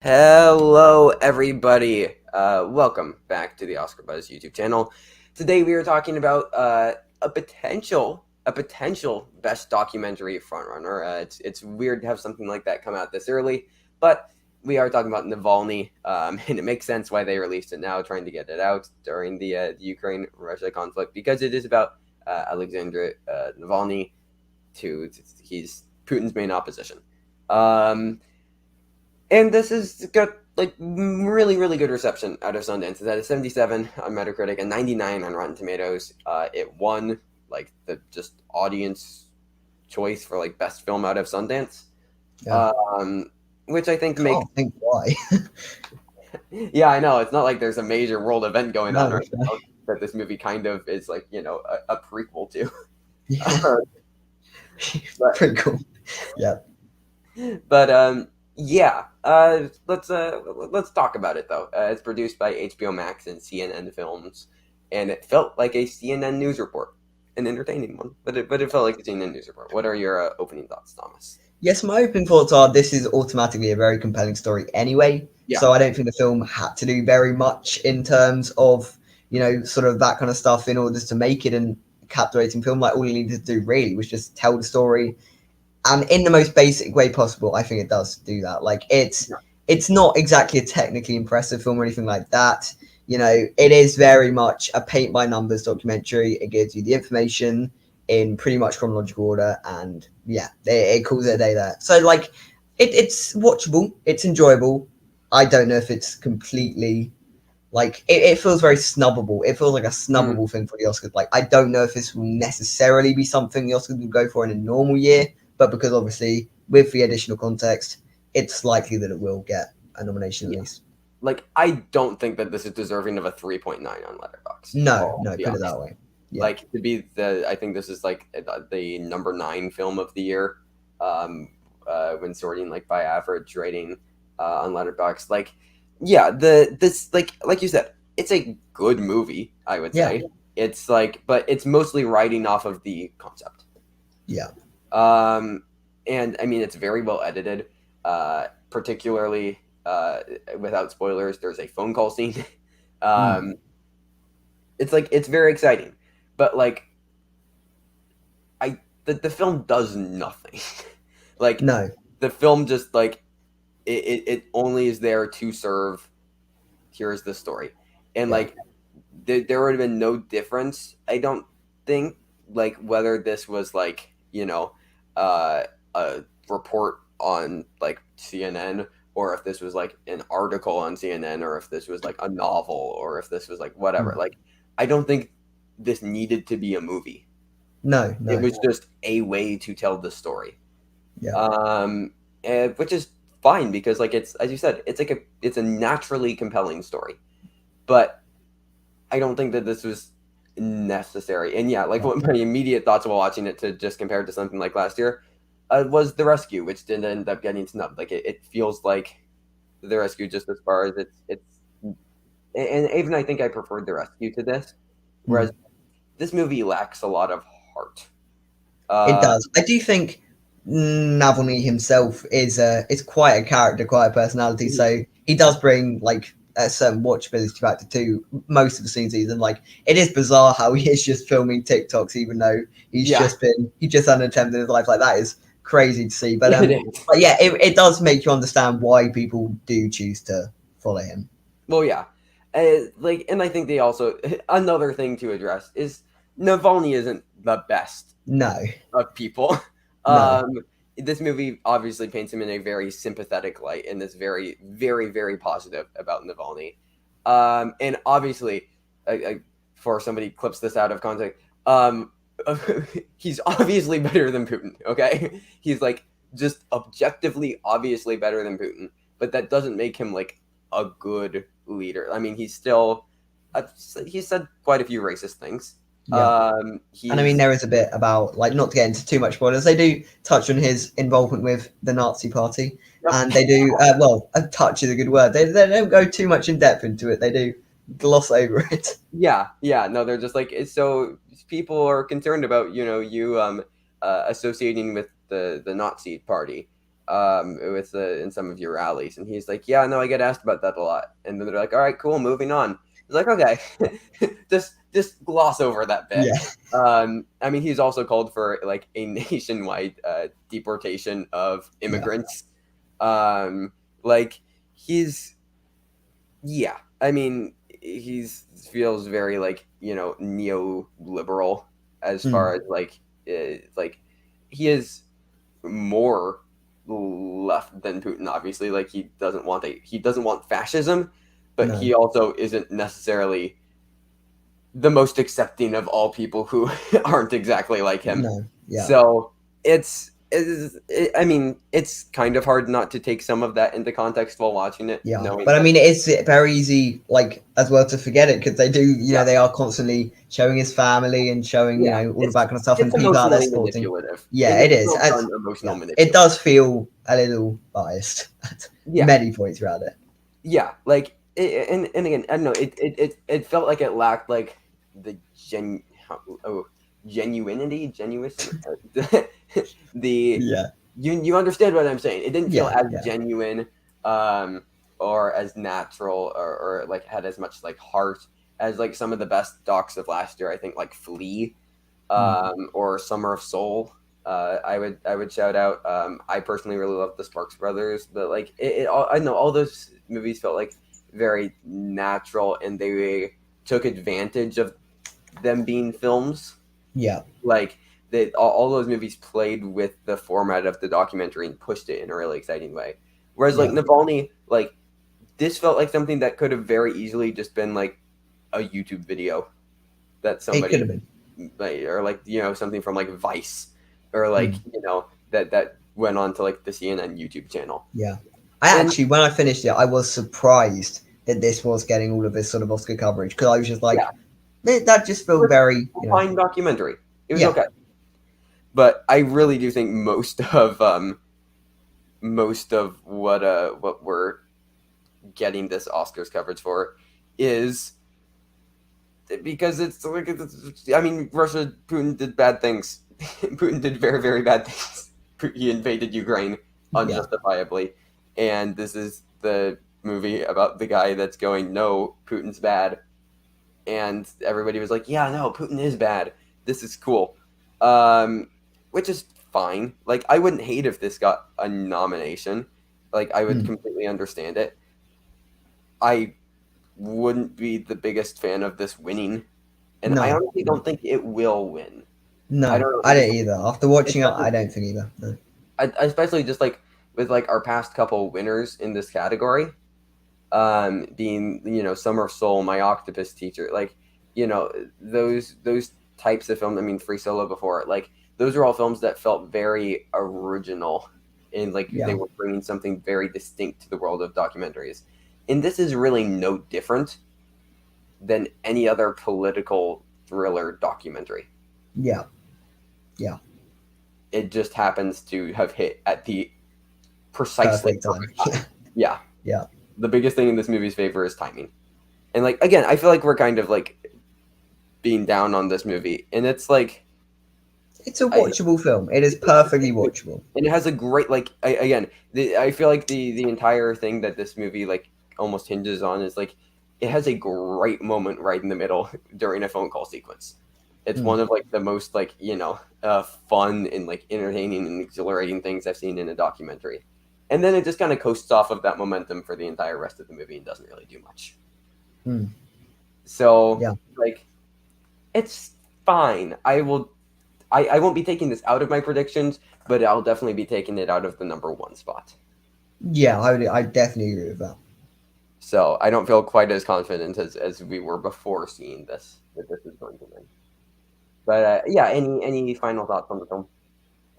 Hello, everybody. Welcome back to the Oscar Buzz YouTube channel. Today we are talking about a potential best documentary frontrunner. It's weird to have something like that come out this early, but we are talking about Navalny, and it makes sense why they released it now, trying to get it out during the Ukraine-Russia conflict, because it is about Alexander Navalny. He's Putin's main opposition. And this has got like really, really good reception out of Sundance. It's at a 77 on Metacritic and 99 on Rotten Tomatoes. It won like the just audience choice for like best film out of Sundance, Yeah. which I think makes. Can't think why. Yeah, I know it's not like there's a major world event going on No, right now that this movie kind of is like a prequel to. yeah, but pretty cool. Yeah, but yeah, let's talk about it though. It's produced by HBO Max and CNN Films, and it felt like a CNN news report, an entertaining one, but it felt like a CNN news report. What are your opening thoughts, Thomas? yes. My opening thoughts are this is automatically a very compelling story anyway. Yeah, So I don't think the film had to do very much in terms of sort of that kind of stuff in order to make it a captivating film. Like all you needed to do really was just tell the story, and in the most basic way possible. I think it does do that. Like it's yeah, it's not exactly a technically impressive film or anything like that. It is very much a paint by numbers documentary. It gives you the information in pretty much chronological order, and yeah, it calls it a day there. So like, it's watchable, it's enjoyable. I don't know if it's completely like it feels very snubbable. It feels like a mm, snubbable thing for the Oscars. Like I don't know if this will necessarily be something the Oscars would go for in a normal year, but because obviously with the additional context, it's likely that it will get a nomination at yeah. least. Like I don't think that this is deserving of a 3.9 on Letterboxd. No, I'll no, be put it honest. that way. Yeah, Like to be I think this is like the number 9 film of the year, when sorting like by average rating on Letterboxd. Like, yeah, this like you said, it's a good movie. I would yeah, say it's like, but it's mostly riding off of the concept. yeah. Um, and I mean, it's very well edited. Particularly without spoilers, there's a phone call scene. Mm. um, it's like it's very exciting, but like the film does nothing. Like No, the film just like it only is there to serve. Here's the story, and yeah, like there would have been no difference. I don't think, like whether this was like uh, a report on like CNN, or if this was like an article on CNN, or if this was like a novel, or if this was like whatever. mm. Like I don't think this needed to be a movie. No, It no, was just a way to tell the story, yeah, um, which is fine because, like, it's as you said, it's a naturally compelling story. But I don't think that this was necessary. And yeah, like yeah, what my immediate thoughts while watching it to just compare it to something like last year was The Rescue, which didn't end up getting snubbed. Like it feels like The Rescue just as far as it's and even I think I preferred The Rescue to this, whereas mm. this movie lacks a lot of heart. It Uh, does. I do think Navalny himself is quite a character, quite a personality. So he does bring like a certain watchability factor to most of the scenes he's in. Like it is bizarre how he is just filming TikToks, even though yeah, he just had an attempt in his life. Like that is crazy to see. But it is. but yeah, it does make you understand why people do choose to follow him. Well, yeah, like, and I think they also another thing to address is Navalny isn't the best No, of people. no, Um, this movie obviously paints him in a very sympathetic light and is very, very, very positive about Navalny. And obviously, before somebody clips this out of context, he's obviously better than Putin. Okay, he's like just objectively, obviously better than Putin, but that doesn't make him like a good leader. I mean, he's still he's said quite a few racist things. yeah. And I mean, He's there is a bit about, like, not to get into too much spoilers, they do touch on his involvement with the Nazi Party. Yep. And they do, well, a touch is a good word. They don't go too much in depth into it, they do gloss over it. Yeah, yeah. No, they're just like it's so people are concerned about you associating with the Nazi party, with in some of your rallies, and he's like, yeah, no, I get asked about that a lot, and then they're like, all right, cool, moving on. He's like, okay, just gloss over that bit. Yeah. I mean, he's also called for like a nationwide deportation of immigrants. Like he's, yeah, I mean, he's feels very like neoliberal as far as like he is more left than Putin. Obviously, like he doesn't want fascism, but No. he also isn't necessarily the most accepting of all people who aren't exactly like him. No. Yeah. So I mean, it's kind of hard not to take some of that into context while watching it. Yeah, Knowing but I that, mean, it is very easy, like as well, to forget it because they do, yeah, they are constantly showing his family and showing, yeah, all of that kind of stuff, and it's people out there emotionally supporting. manipulative. Yeah, it It's is. well done, emotional Yeah, it manipulative. does feel a little biased at Yeah, many points around it. yeah, like and again, I don't know. It felt like it lacked like the genuinity, genuous. The Yeah, you understand what I'm saying. It didn't feel as yeah, genuine, or as natural, or like had as much like heart as like some of the best docs of last year. I think like Flea, or Summer of Soul. I would shout out. I personally really love the Sparks Brothers, but like I know all those movies felt like very natural, and they took advantage of them being films. yeah, Like all those movies played with the format of the documentary and pushed it in a really exciting way. Whereas like yeah. Navalny, like this felt like something that could have very easily just been like a YouTube video that It could somebody have been. like, or like something from like Vice, or like Mm, that went on to like the CNN YouTube channel. yeah, I And actually, when I finished it, I was surprised that this was getting all of this sort of Oscar coverage because I was just yeah, like, that just it felt was very, a fine documentary. It was yeah, okay, but I really do think most of what we're getting this Oscars coverage for is because it's like I mean, Putin did bad things. Putin did very, very bad things. He invaded Ukraine yeah, unjustifiably, and this is the movie about the guy that's going, no, Putin's bad, and everybody was like, yeah, no, Putin is bad. This is cool, which is fine. Like, I wouldn't hate if this got a nomination. Like, I would mm, completely understand it. I wouldn't be the biggest fan of this winning, and I no, honestly no. don't think it will win. I No, don't know. I don't either. After watching it, I Especially, don't think either. No. especially just like with like our past couple winners in this category, being Summer of Soul, My Octopus Teacher, like those types of films. I mean, Free Solo before, like those are all films that felt very original, and like they Yeah. were bringing something very distinct to the world of documentaries. And this is really no different than any other political thriller documentary. Yeah. Yeah. It just happens to have hit at the precisely Perfect time. perfect time. Yeah. Yeah. The biggest thing in this movie's favor is timing. And like again, I feel like we're kind of like being down on this movie, and it's like It's a I watchable film. It is perfectly watchable. and it has a great like I feel like the entire thing that this movie like almost hinges on is like it has a great moment right in the middle during a phone call sequence. It's Mm. one of like the most like fun and like entertaining and exhilarating things I've seen in a documentary, and then it just kind of coasts off of that momentum for the entire rest of the movie and doesn't really do much. Mm. So Yeah. like it's fine. I won't be taking this out of my predictions, but I'll definitely be taking it out of the number one spot. Yeah, I definitely agree with that. So I don't feel quite as confident as we were before seeing this that this is going to win. But yeah, any final thoughts on the film?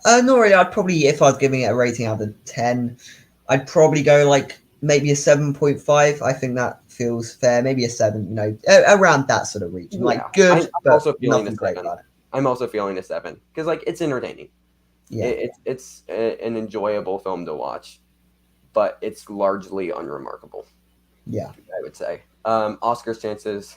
Not really. I'd probably, if I was giving it a rating out of 10, I'd probably go like maybe a 7.5. I think that feels fair. Maybe a 7, around that sort of region. Yeah, Like good, I'm but also feeling a nothing great 7. about it. I'm also feeling a 7 because like it's entertaining. Yeah. It's an enjoyable film to watch, but it's largely unremarkable. Yeah. I would say. Oscar's chances,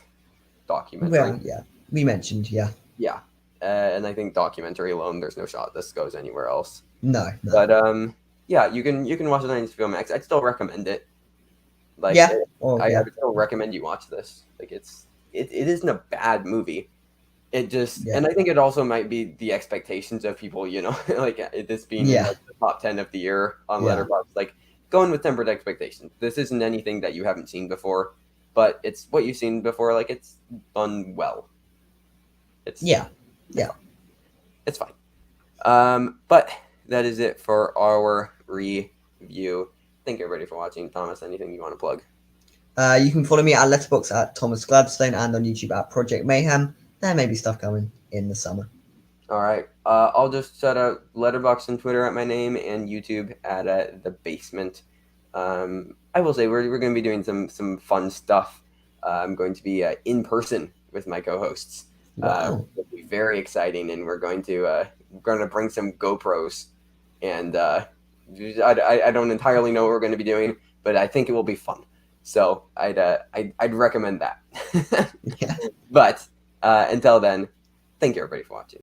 documentary. Well, yeah. We mentioned, yeah. Yeah, and I think documentary alone, there's no shot this goes anywhere else. No, no. But yeah, you can watch it on HBO Max. I'd still recommend it. Like, Yeah. Or I yeah. would still recommend you watch this. Like, it isn't a bad movie. It just, Yeah. and I think it also might be the expectations of people, like this being in Yeah. like the top 10 of the year on Yeah. Letterboxd, like going with tempered expectations. This isn't anything that you haven't seen before, but it's what you've seen before. Like, it's done well. It's Yeah. it's Yeah. fine. It's fine. But that is it for our review. Thank you everybody for watching. Thomas, anything you want to plug? You can follow me at Letterboxd at Thomas Gladstone and on YouTube at Project Mayhem. There may be stuff coming in the summer. All right. I'll just set out Letterboxd and Twitter at my name and YouTube at The Basement. I will say we're going to be doing some fun stuff. I'm going to be in person with my co-hosts. Wow. It'll be very exciting, and we're going to bring some GoPros, and I don't entirely know what we're going to be doing, but I think it will be fun. So I'd recommend that. Yeah. But until then, thank you everybody for watching.